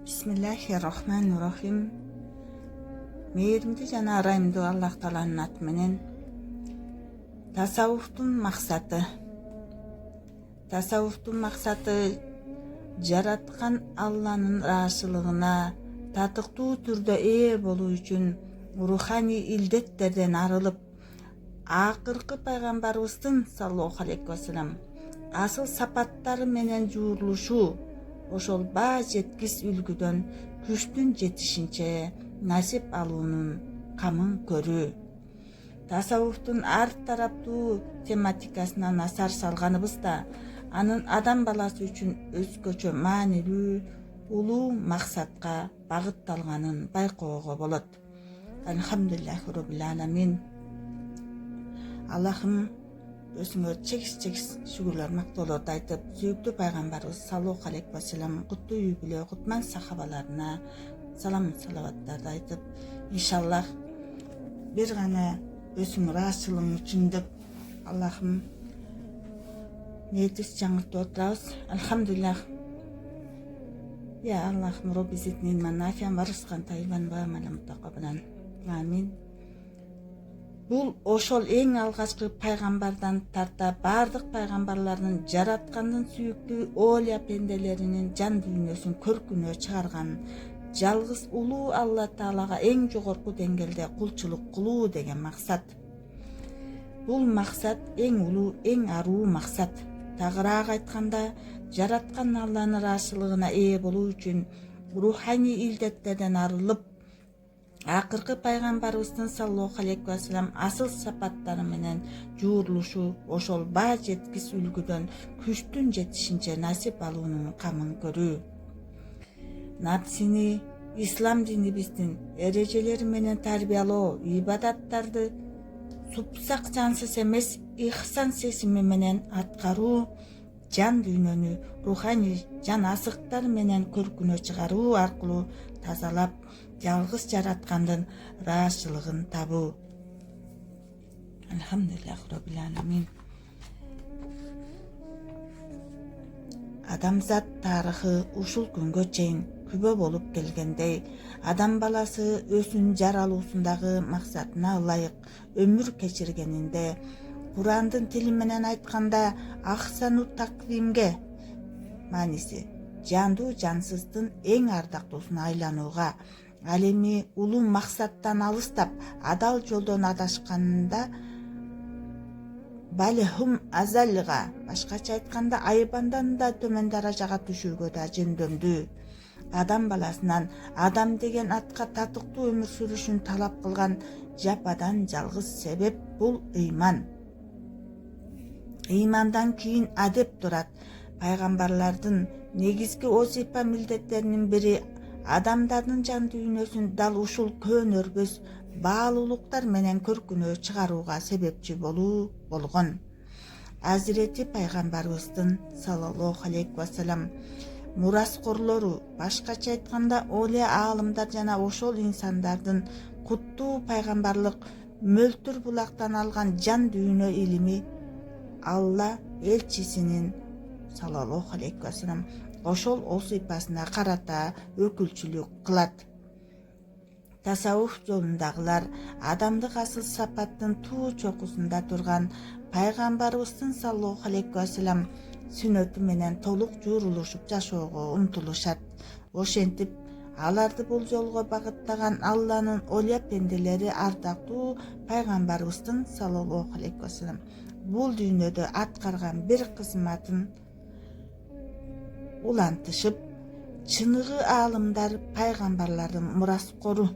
Bismillahirrahmanirrahim. Мээримди жана араймдуу Аллах Тааланын аты менен. Tasawwuftun максаты. Tasawwuftun максаты жараткан Алланын ыраазычылыгына татыктуу түрдө ээ болуу үчүн руханий илдеттерден арылып, акыркы пайгамбарыбыздын саллаллаху алейхи вассалам асыл сапаттары менен жуурулушуу, ошол баа жеткис үлгүдөн күчтүн жетишинче насип алуунун камын көрүү. Tasawwuftun ар тараптуу тематикасына назар салганыбызда, анын адам баласы үчүн өзгөчө маанилүү, улуу максатка багытталганын байкоого болот. Алхамдулиллахи роббил аламин. Аллахым өзүңө чегис шүгүрлөр, мактоолорду айтып, сүйүктүү пайгамбарыбыз саллаллаху алейхи вассалам куттуу үй бүлө, кутман сахабаларына салам салаваттарды айтып, иншаллах бир гана өзүң ыраазычылыгың үчүн деп Аллахым ниетибиз жаңыртып отурабыз. Алхамдулиллах. Я Аллахым Робби зидни илман нафиан ва ризкан таййибан ва амалан мутакаббалан. Амин. Бул ошол эң алгачкы пайгамбардан тарта бардык пайгамбарлардын жараткандын сүйүктүү Олия пенделеринин жан дүйнөсүн көркүнө чыгарган жалгыз улуу Алла Таалага эң жогорку деңгээлде кулчулук кылуу деген максат. Бул максат эң улуу, эң аруу максат. Тагыраак айтканда, жараткан Алланын ыраазычылыгына ээ болуу үчүн руханий илдеттерден арылып, акыркы пайгамбарыбыздын саллаллаху алейхи вассалам асыл сапаттары менен жуурулушуу, ошол баа жеткис үлгүдөн күчтүн жетишинче насип алуунун камын көрүү. Напсини ислам динибиздин эрежелери менен тарбиялоо, ибадаттарды супсак жансыз эмес ихсан сезими менен аткаруу, жан дүйнөнү руханий жан азыктар менен көркүнө чыгаруу аркылуу тазалап, жалгыз жараткандын ыраазычылыгын табуу. Алхамдулиллахи роббил аламин. Адамзат тарыхы ушул күнгө чейин күбө болуп келгендей, адам баласы өзүнүн жаралуусундагы максатына ылайык өмүр кечиргенинде, Курандын тили менен айтканда ахсану таквимге, мааниси жандуу жансыздын эң ардактуусуна айланууга, ал эми улуу максаттан алыстап адал жолдон адашканында балехум азалга, башкача айтканда айбандан да төмөн даражага түшүүгө да жөндөмдүү. Адам баласынан адам деген атка татыктуу өмүр сүрүшүн талап кылган жападан жалгыз себеп бул ыйман. Ыймандан кийин адеп турат. Пайгамбарлардын негизги озипа милдеттеринин бири адамдардын жан дүйнөсүн дал ушул көөнөргөз баалуулуктар менен көркүнө чыгарууга себепчи болуу болгон. Азирети пайгамбарыбыздын саллаллаху алейхи вассалам мураскорлору, башкача айтканда олия аалымдар жана ошол инсандардын куттуу пайгамбарлык мөлтүр булактан алган жан дүйнө илими Алла элчисинин саллаллаху алейхи вассалам ошол осипасына карата өкүлчүлүк кылат. Tasawwuf жолундагылар адамдык асыл сапаттын туу чокусунда турган пайгамбарыбыздын саллаллаху алейхи вассалам сүннөтү менен толук жуурулушуп жашоого умтулушат. Ошентип, аларды бул жолго багыттаган Алланын олия пенделери ардактуу пайгамбарыбыздын саллаллаху алейхи вассалам бул дүйнөдө аткарган бир кызматын улантышып, чыныгы аалымдар пайгамбарлардын мураскору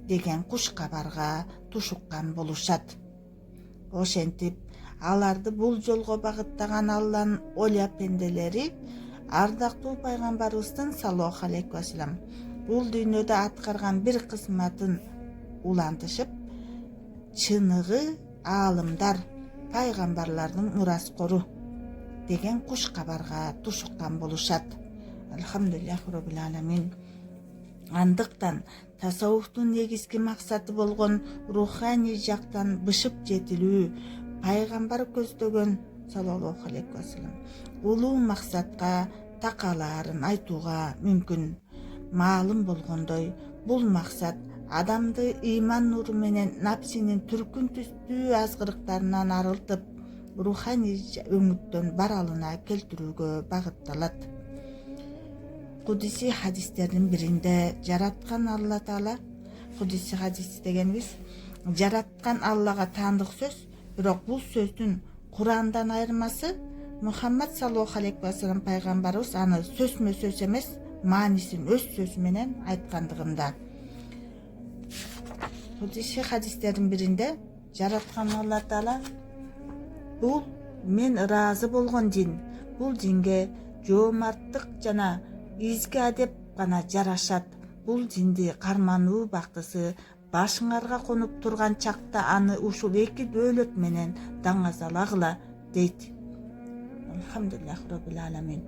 деген куш кабарга тушуккан болушат. Ошентип, аларды бул жолго багыттаган Алланын олия пенделери ардактуу пайгамбарыбыздын саллаллаху алейхи вассалам бул дүйнөдө аткарган бир кызматын улантышып, чыныгы аалымдар пайгамбарлардын мураскору деген куш кабарга тушуккан болушат. Алхамдулиллахи роббил аламин. Андыктан tasawwuftun негизги максаты болгон руханий жактан бышып жетилүү, пайгамбар көздөгөн саллаллаху алейхи вассалам улуу максатка такалаарын айтууга мүмкүн. маалым болгондой бул максат адамды ыйман нуру менен напсинин түркүн түстүү азгырыктарынан арылтып руханий өңүттөн баралына келтирүүгө багытталат. Кудуси хадистердин биринде жараткан Алла Таала, кудуси хадис дегенибиз жараткан Аллага таандык сөз, бирок бул сөздүн Курандан айырмасы Мухаммад саллаллаху алейхи ва саллям пайгамбарыбыз аны сөзмө сөз эмес, маанисин өз сөзү менен айткандыгында. Кудуси хадистердин биринде жараткан Алла Таала бул мен ыраазы болгон дин, бул динге жоомарттык жана изги адеп гана жарашат. Бул динди кармануу бактысы башыңарга конуп турган чакта аны ушул эки дөөлөт менен даңазалагыла дейт. Алхамдулиллах роббил аламин.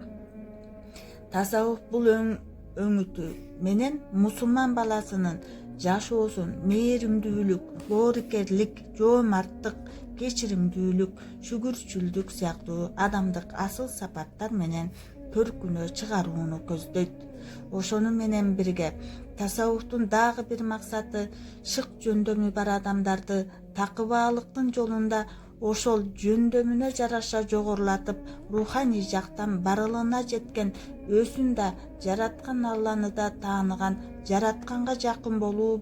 Тасаввуф бул өңүтү менен мусулман баласынын жашоосун мээримдүүлүк, боорукерлик, жоомарттык, кечиримдүүлүк, шүгүрчүлдүк сыяктуу адамдык асыл сапаттар менен көркүнө чыгарууну көздөйт. Ошону менен бирге тасаввуфтун дагы бир максаты шык жөндөмү бар адамдарды такыбаалыктын жолунда ошол жөндөмүнө жараша жогорулатып, руханий жактан барылына жеткен, өзүн да жараткан Алланы да тааныган, жаратканга жакын болуу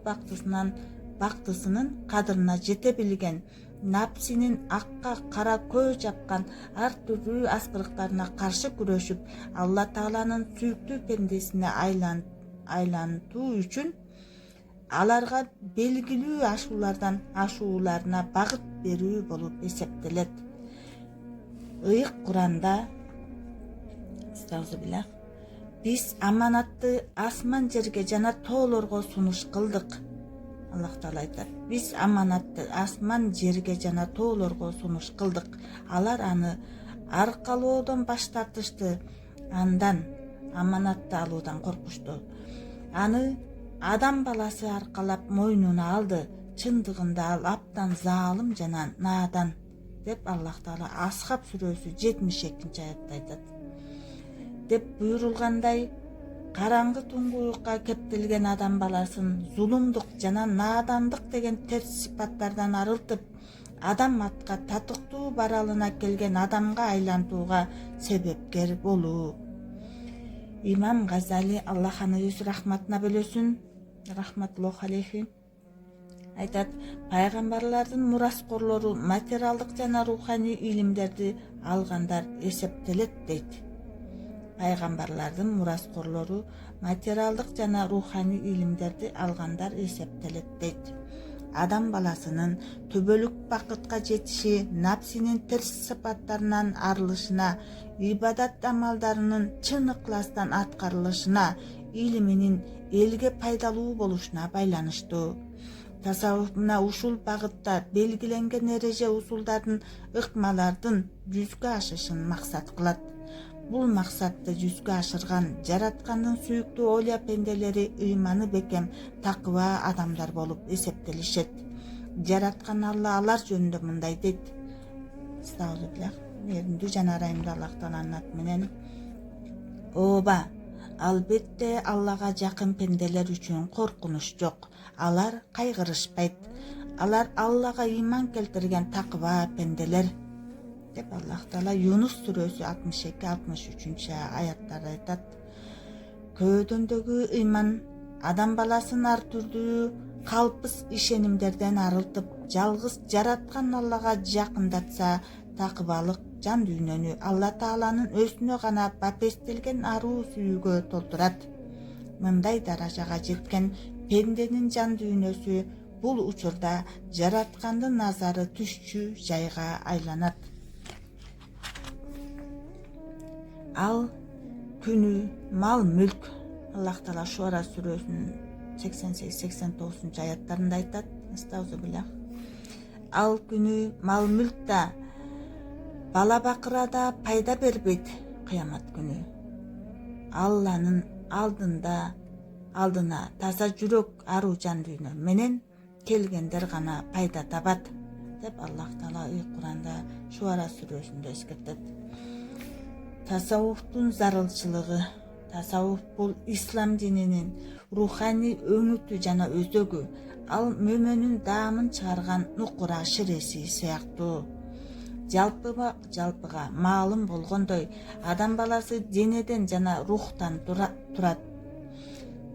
бактысынын кадырына жете билген, напсинин акка кара көз жапкан ар түрдүү аскырыктарына каршы күрөшүп, Алла Тааланын сүйүктүү пендесине айлантуу үчүн аларга белгилүү ашуулардан ашууларына багыт берүү болуп эсептелет. Ыйык Куранда биз аманатты асман жерге жана тоолорго сунуш кылдык. Аллах Таала айтат: биз аманатты асман жерге жана тоолорго сунуш кылдык. Алар аны аркалоодон баш тартышты, андан аманатты алуудан коркушту. Аны адам баласы аркалап мойнуна алды. Чындыгында ал аптан заалым жана наадан, деп Аллах Таала Асхаб сүрөсү 72-аятта айтат. Деп буйрулгандай, караңгы туңгу уюкка кептелген адам баласын зулумдук жана наадандык деген терс сыпаттардан арылтып, адам атка татыктуу баралына келген адамга айлантууга себепкер болуу. Имам Газали, Аллах аны өз рахматына бөлөсүн, рахматуллаху алейхи, айтат: пайгамбарлардын мураскорлору материалдык жана руханий илимдерди алгандар эсептелет дейт. Пайгамбарлардын мураскорлору материалдык жана руханий илимдерди алгандар эсептелет дейт. Адам баласынын төбөлүк бакытка жетиши, напсинин терс сыпаттарынан арылышына, ибадат амалдарынын чын ыкластан аткарылышына, илиминин элге пайдалуу болушуна байланыштуу. Тасаввуф мына ушул багытта белгиленген эреже усулдардын ыкмалардын жүзгө ашышын максат кылат. Бул максатты жүзгө ашырган жараткандын сүйүктүү олия пенделери ыйманы бекем, такыба адамдар болуп эсептелишет. Жараткан Алла алар жөнүндө мындай дейт: мээримдүү жана ырайымдуу Аллах Тааланын аты менен: ооба, албетте Аллага жакын пенделер үчүн коркунуч жок. Алар кайгырышпайт. Алар Аллага ыйман келтирген такыба пенделер, деп Аллах Таала Юнус сүрөсү 62-63 аяттарда айтат. Көөдөндөгү ыйман адам баласын ар түрдүү калпыс ишенимдерден арылтып, жалгыз жараткан Аллага жакындатса, такыбалык жан дүйнөнү Алла Тааланын өзүнө гана бапестелген аруу сүйүүгө толтурат. Мындай даражага жеткен пенденин жан дүйнөсү бул учурда жараткандын назары түшчү жайга айланат. Ал күнү мал мүлк, Аллах Таала Шуара сүрөсүнүн 88-89 аяттарында айтат. Ал күнү мал мүлк да, бала бакыра да пайда бербейт. Кыямат күнү Алланын алдына таза жүрөк, аруу жан дүйнө менен келгендер гана пайда табат, деп Аллах Таала Куранда Шуара сүрөсүндө эскертет. Тасаввуфтун зарылчылыгы. Tasаввуф бул ислам дининин руханий өңүтү жана өзөгү, ал мөмөнүн даамын чыгарган нукура ширеси сыяктуу. Жалпыга маалым болгондой, адам баласы денеден жана рухтан турат.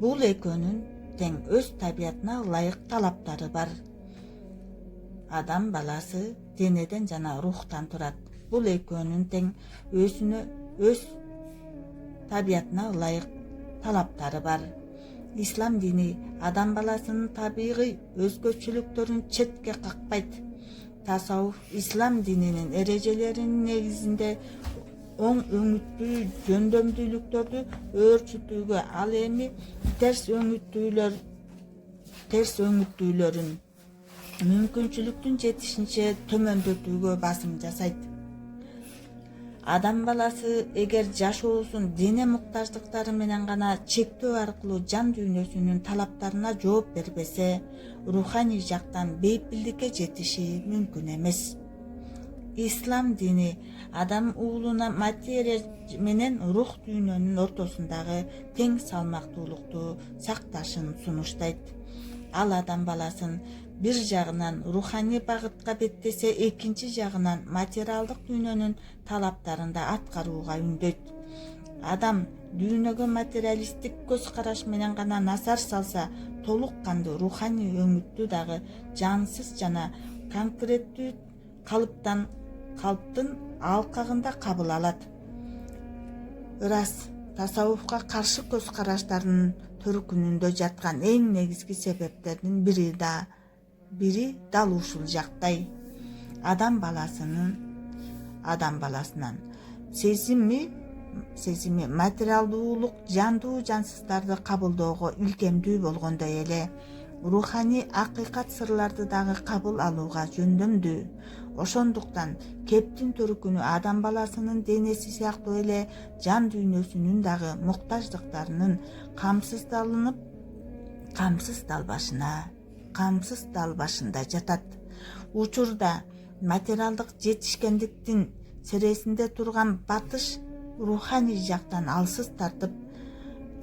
Бул экөөнүн тең өз табиятына ылайык талаптары бар. Адам баласы денеден жана рухтан турат. Бул экөөнүн тең өз табиятына ылайык талаптары бар. Ислам дини адам баласынын табигый өзгөчөлүктөрүн четке какпайт. Tasavvuf ислам дининин эрежелеринин негизинде оң өңүттүү жөндөмдүүлүктөрдү өөрчүтүүгө, ал эми терс өңүттүүлөрүн мүмкүнчүлүктүн жетишинче төмөндөтүүгө басым жасайт. Адам баласы эгер жашоосун дене муктаждыктары менен гана чектөө аркылуу жан дүйнөсүнүн талаптарына жооп бербесе, руханий жактан бейпилдикке жетиши мүмкүн эмес. Ислам дини адам уулуна материя менен рух дүйнөнүн ортосундагы тең салмактуулукту сакташын сунуштайт. Ал адам баласын бир жагынан руханий багытка беттесе, экинчи жагынан материалдык дүйнөнүн талаптарын да аткарууга үндөйт. Адам дүйнөгө материалисттик көз караш менен гана назар салса, толук кандуу руханий өңүттү дагы жансыз жана конкреттүү калыптын алкагында кабыл алат. Ырас тасаввуфка каршы көз караштардын төркүнүндө жаткан эң негизги себептердин бири дал ушул жактай. Адам баласынын сезими материалдуулук жандуу жансыздарды кабылдоого илкемдүү болгондой эле, руханий акыйкат сырларды дагы кабыл алууга жөндөмдүү. Ошондуктан кептин төркүнү адам баласынын денеси сыяктуу эле жан дүйнөсүнүн дагы муктаждыктарынын камсыз далбашында жатат. Учурда материалдык жетишкендиктин сересинде турган батыш руханий жактан алсыз тартып,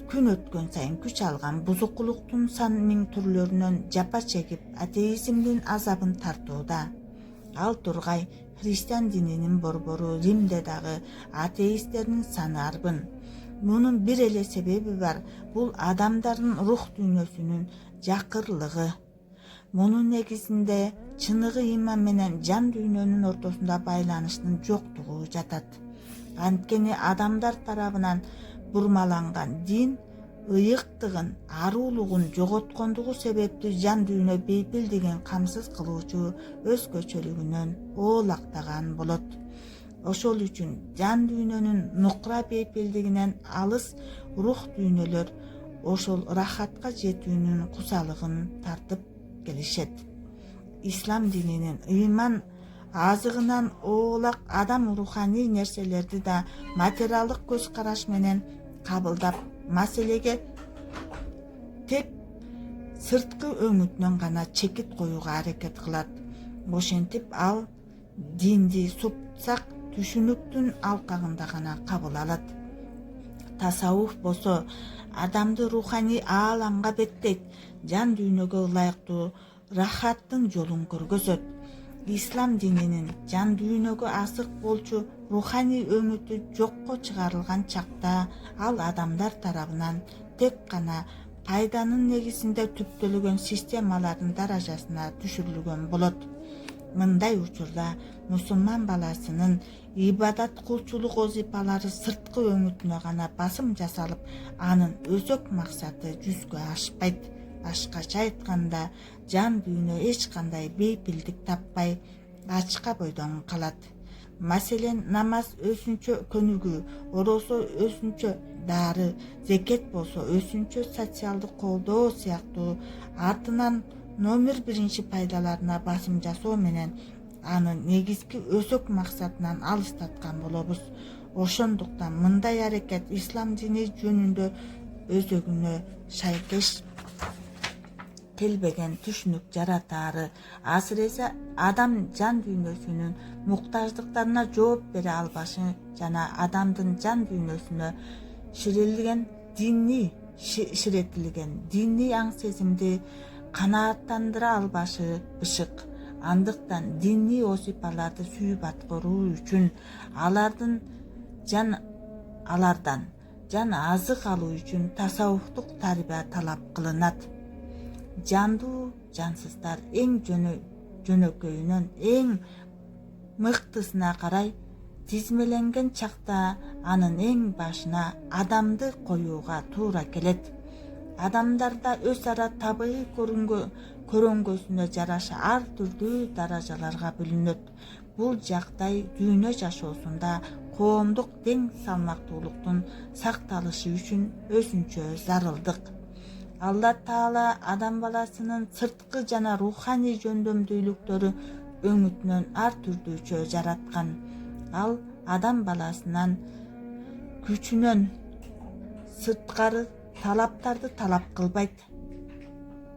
күн өткөн сайын күч алган бузукулуктун сан миң түрлөрүнөн жапа чегип, атеизмдин азабын тартууда. Ал тургай христиан дининин борбору Римде дагы атеисттердин саны арбын. Мунун бир эле себеби бар, бул адамдардын рух дүйнөсүнүн жакырлыгы. Мунун негизинде чыныгы иман менен жан дүйнөнүн ортосунда байланыштын жоктугу жатат. Анткени адамдар тарабынан бурмаланган дин ыйыктыгын, аруулугун жоготкондугу себептүү жан дүйнө бейпилдигин камсыз кылуучу өзгөчөлүгүнөн оолактаган болот. Ошол үчүн жан дүйнөнүн нукура бейпилдигинен алыс рух дүйнөлөр ошол рахатка жетүүнүн кусалыгын тартып келишет. Ислам дининин ыйман азыгынан оолак адам руханий нерселерди да материалдык көз караш менен кабылдап, маселеге тек сырткы өңүтүнөн гана чекит коюуга аракет кылат. Ошентип ал динди супсак түшүнүктүн алкагында гана кабыл алат. Тасаввуф болсо адамды руханий ааламга беттейт, жан дүйнөгө ылайыктуу рахаттын жолун көргөзөт. Ислам дининин жан дүйнөгө асык болчу руханий өңүтү жокко чыгарылган чакта, ал адамдар тарабынан тек гана пайданын негизинде түптөлгөн системалардын даражасына түшүрүлгөн болот. Мындай учурда мусулман баласынын ибадат кылчулук вазифалары сырткы өңүтүнө гана басым жасалып, анын өзөк максаты жүзгө ашпайт. Башкача айтканда, жан дүйнө эч кандай бейпилдик таппай, ачка бойдон калат. Маселен, намаз өзүнчө көнүгүү, оросо өзүнчө дары, зекет болсо өзүнчө социалдык колдоо сыяктуу артынан номер биринчи пайдаларына басым жасоо менен анын негизги өзөк максатынан алыстаткан болобуз. Ошондуктан мындай аракет ислам дини жөнүндө өзөгүнө шайкеш келбеген түшүнүк жаратаары, асыресе адам жан дүйнөсүнүн муктаждыктарына жооп бере албашы жана адамдын жан дүйнөсүнө ширелген диний ширетилген диний аң сезимди канааттандыра албашы бышык. Андыктан диний осипаларды сүйүп аткаруу үчүн алардан жан азык алуу үчүн тасауфтук тарбия талап кылынат. Жандуу жансыздар эң жөнөкөйүнөн эң мыктысына карай тизмеленген чакта анын эң башына адамды коюуга туура келет. Адамдарда өз ара табигый көрөнгөсүнө жараша ар түрдүү даражаларга бөлүнөт. Бул жагдай дүйнө жашоосунда коомдук тең салмактуулуктун сакталышы үчүн өзүнчө зарылдык. Алла Таала адам баласынын сырткы жана руханий жөндөмдүүлүктөрү өңүтүнөн ар түрдүүчө жараткан. Ал адам баласынан күчүнөн сырткары талаптарды талап кылбайт.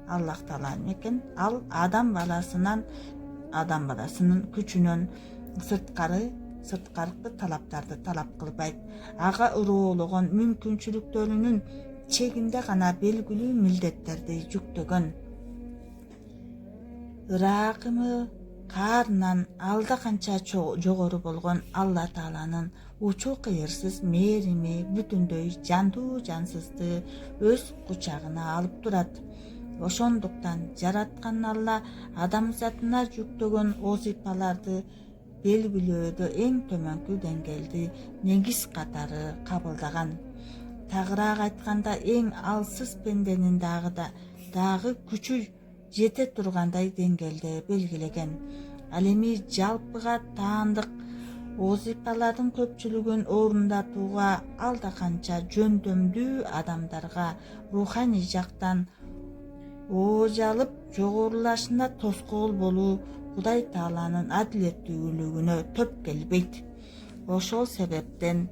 Аллах Таала экен, ал адам баласынын күчүнөн сырткары талаптарды талап кылбайт. Ага ыроологон мүмкүнчүлүктөрүнүн чегинде гана белгилүү милдеттерди жүктөгөн. Ыракымы каарынан алда канча жогору болгон Алла Тааланын учуу кыйырсыз мээрими бүтүндөй жандуу жансызды өз кучагына алып турат. Ошондуктан жараткан Алла адамзатына жүктөгөн осипаларды белгилөөдө эң төмөнкү деңгээлди негиз катары кабылдаган. Тагыраак айтканда эң алсыз пенденин дагы күчү жете тургандай деңгээлде белгилеген. Ал эми жалпыга таандык осипалардын көпчүлүгүн орундатууга алда канча жөндөмдүү адамдарга руханий жактан оожалып жогорулашына тоскоол болуу Кудай Тааланын адилеттүүлүгүнө төп келбейт. Ошол себептен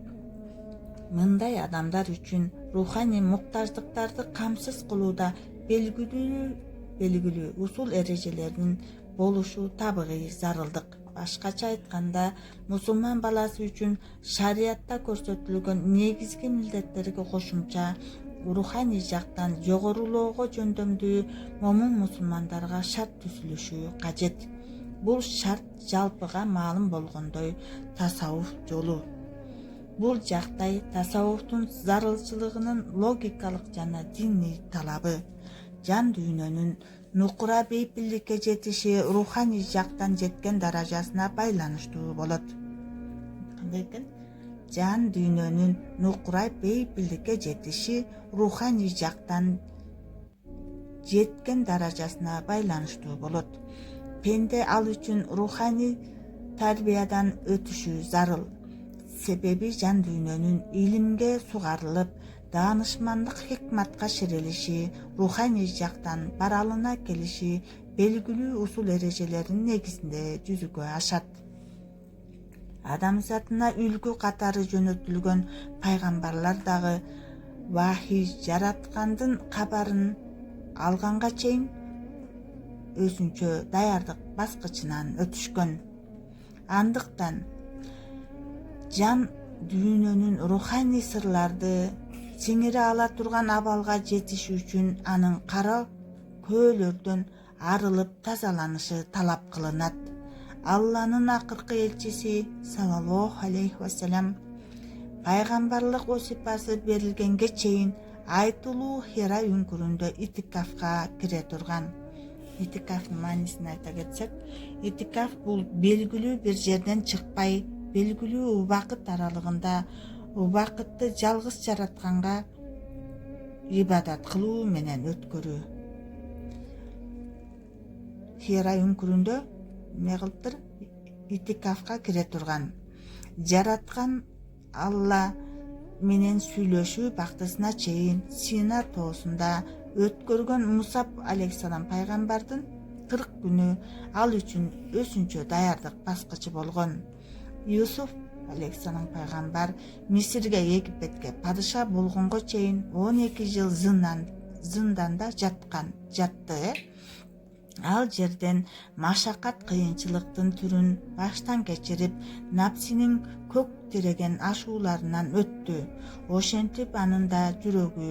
мындай адамдар үчүн руханий муктаждыктарды камсыз кылууда белгилүү усул эрежелеринин болушу табигый зарылдык. Башкача айтканда, мусулман баласы үчүн шариятта көрсөтүлгөн негизги милдеттерге кошумча руханий жактан жогорулоого жөндөмдүү момун мусулмандарга шарт түзүлүшү кажет. Бул шарт жалпыга маалым болгондой тасауф жолу. Бул жагдай тасауфтун зарылчылыгынын логикалык жана диний талабы. Жан дүйнөнүн нукура бейпилдикке жетиши руханий жактан жеткен даражасына байланыштуу болот. Кандай экен? Жан дүйнөнүн нукура бейпилдикке жетиши руханий жактан жеткен даражасына байланыштуу болот. Пенде ал үчүн руханий тарбиядан өтүшү зарыл. Себеби жан дүйнөнүн илимге сугарылып, даанышмандык хикматка ширелиши, руханий жактан баралына келиши белгилүү усул эрежелеринин негизинде жүзүгө ашат. Адамзатына үлгү катары жөнөтүлгөн пайгамбарлар дагы вахий жараткандын кабарын алганга чейин өзүнчө даярдык баскычынан өтүшкөн. Андыктан жан дүйнөнүн руханий сырларды сиңире ала турган абалга жетиш үчүн анын кара көөлөрдөн арылып тазаланышы талап кылынат. Алланын акыркы элчиси саллаллаху алейхи вассалам пайгамбарлык осипасы берилгенге чейин айтылуу Хира үңкүрүндө итикафка кире турган. Итикафтын маанисин айта кетсек, итикаф бул белгилүү бир жерден чыкпай, белгилүү убакыт аралыгында убакытты жалгыз жаратканга ибадат кылуу менен өткөрүү. Хира үңкүрүндө итикафка кире турган. Жараткан Алла менен сүйлөшүү бактысына чейин Сина тоосунда өткөргөн Мусаб алейхиссалам пайгамбардын 40 күнү ал үчүн өзүнчө даярдык баскычы болгон. Юсуф алейхиссалам пайгамбар Мисирге, Египетке падыша болгонго чейин 12 жыл зынданда жатты. Ал жерден машакат кыйынчылыктын түрүн баштан кечирип, напсинин көк тиреген ашууларынан өттү. Ошентип анын да жүрөгү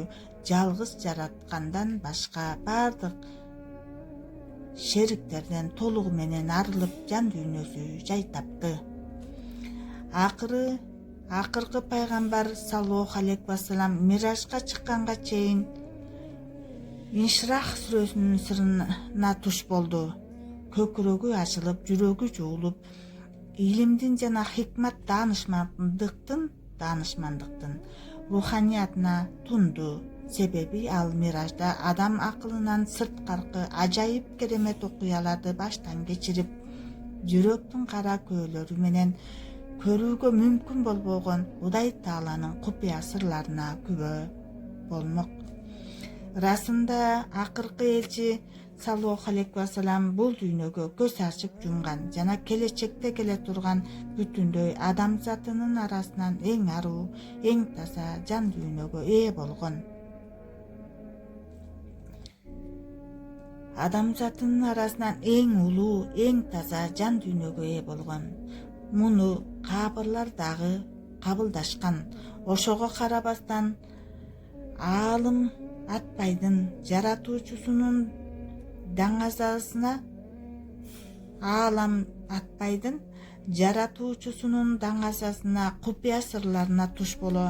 жалгыз жараткандан башка бардык шериктерден толугу менен арылып жан дүйнөсү жай тапты. Акыркы пайгамбар саллаллаху алейхи вассалам миражга чыкканга чейин Инширах сүрөсүнүн сырына туш болду. Көкүрөгү ачылып, жүрөгү жуулуп, илимдин жана хикмат даанышмандыктын руханиятына тунду. Себеби ал миражда адам акылынан сырткаркы ажайып керемет окуяларды баштан кечирип, жүрөктүн кара көөлөрү менен көрүүгө мүмкүн болбогон Кудай Тааланын купуя сырларына күбө болмок. Расында акыркы элчи саллаллаху алейхи вассалам бул дүйнөгө көз ачып жумган жана келечекте келе турган бүтүндөй адамзатынын арасынан эң аруу, эң таза жан дүйнөгө ээ болгон. Адамзатынын арасынан эң улуу, эң таза жан дүйнөгө ээ болгон. Муну кабырлар дагы кабылдашкан. Ошого карабастан Аалым Атпайдын жаратуучусунун даңазасына купуя сырларына туш боло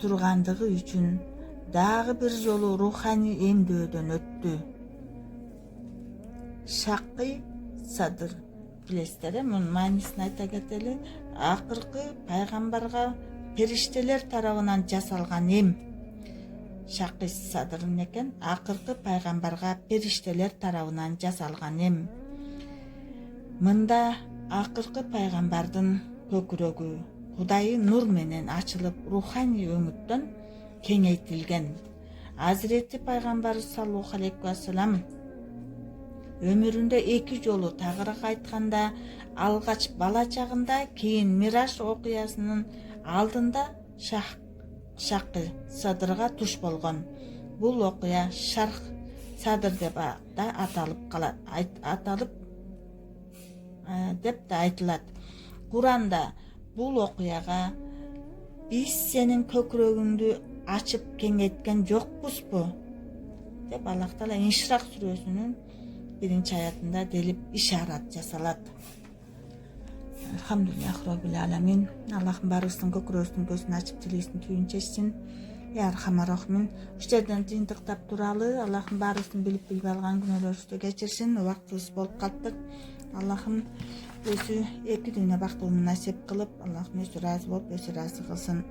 тургандыгы үчүн дагы бир жолу руханий эмдөөдөн өттү. Шаккый Садыр билесиздер, мунун маанисин айта кетели. Акыркы пайгамбарга периштелер тарабынан жасалган эм. Шаккый Садыр экен, акыркы пайгамбарга периштелер тарабынан жасалган эм. Мында акыркы пайгамбардын көкүрөгү Кудайы нур менен ачылып, руханий өңүттөн кеңейтилген. Азирети пайгамбар саллаллаху алейхи вассалам өмүрүндө 2 жолу тагырак айтканда, алгач бала чагында, кийин мираж окуясынын алдында Шаккый Садырга туш болгон. Бул окуя Шарх Садыр деп да айтылат. Куранда бул окуяга биз сенин көкүрөгүңдү ачып кеңейткен жокпузбу деп Аллах Таала Инширах сүрөсүнүн 1-аятында делип ишарат жасалат. Алхамдулиллах роббил аламин. Аллахым баарыбыздын көкүрөгүбүздүн көзүн ачып тилибиздин түйүн чечсин. Я архамар рахимин. Ушул жерден жыйынтыктап туралы. Аллахым баарыбыздын билип билбей алган күнөөлөрүбүздү кечирсин. Убактыбыз болуп калыптык. Аллахым өзү 2 дүйнө бактылыгын насип кылып, Аллахым өзү ыраазы болуп, өзү ыраазы кылсын.